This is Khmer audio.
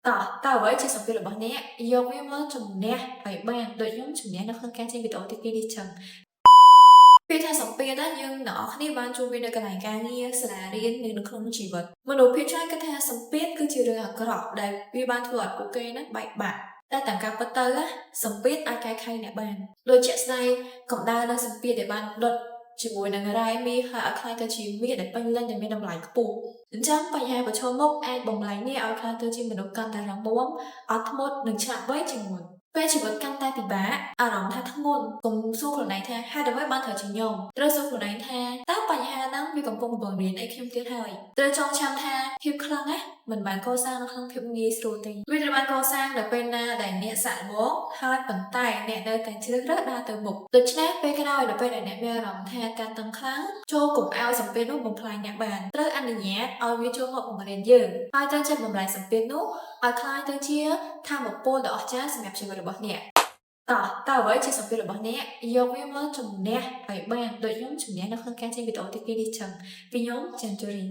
tao với chia sẻ vềរបស់អ្នកយកវាមកជំនះឲ្យបានដូចខ្ញុំជំនះនៅក្នុងការចេញវីដេអូទី2នេះចឹងពេលថាសម្ពាធណាយើងអ្នកនរគ្នាបានជួបវានៅកន្លែងការងារសាលារៀននិងនៅក្នុងជីវិតមនុស្សភាគច្រើនគិតថាសម្ពាធគឺជារឿងអាក្រក់ដែលវាបានធ្វើឲ្យពួកគេហ្នឹងបែកបាក់តែតាមការពិតទៅសម្ពាធអាចកែខៃអ្នកបានដូចជាក់ស្ដែងកម្ដៅនិងសម្ពាធដែលបានដុតជាមួយនឹងរ៉ែមាសហើយឲ្យខ្លាយទៅជាមាសដែលពេញលេញដែលមានតម្លៃខ្ពស់អញ្ចឹងបញ្ហាប្រឈមមុខអាចបំលែងអ្នកឲ្យខ្លាយទៅជាមនុស្សកាន់តែរឹងមាំអត់ធ្មត់និងឆ្លាតវៃជាងមុនពេលជីវិតកាន់តែពិបាកអារម្មណ៍ថាធ្ងន់កុំសួរខ្លួនឯងថាហេតុអ្វីបានត្រូវជាខ្ញុំត្រូវសួរខ្លួនឯងថាតើបញ្ហាហ្នឹងវាកំពុងបង្រៀនអីខ្ញុំទៀតហើយត្រូវចងចាំថាភាពខ្លាំងណាមិនបានកសាងនៅក្នុងភាពងាយស្រួលទេវាត្រូវបានកសាងនៅពេលណាដែលអ្នកសាក់មកហើយប៉ុន្តែអ្នកនៅតែជ្រើសរើសដើរទៅមុខដូច្នេះពេលក្រោយនៅពេលដែលអ្នកមានអារម្មណ៍ថាការតឹងខ្លាំងចូលកុំឲ្យសម្ពាធនោះបំផ្លាញអ្នកបានត្រូវអនុញ្ញាតឲ្យវាចូលមកបង្រៀនយើងហើយត្រូវចេះបំលែងសម្ពាធនោះឲ្យคล้ายទៅជាថាមពលដ៏អស្ចារ្យសម្រាប់ជីវិតរបស់អ្នកតើអ្វីជាសម្ពាធរបស់អ្នកយកវាមកជំនះឲ្យបានដូចខ្ញុំជំនះនៅក្នុងការចេញវីដេអូទី2នេះចឹងពីខ្ញុំច័ន្ទជូរី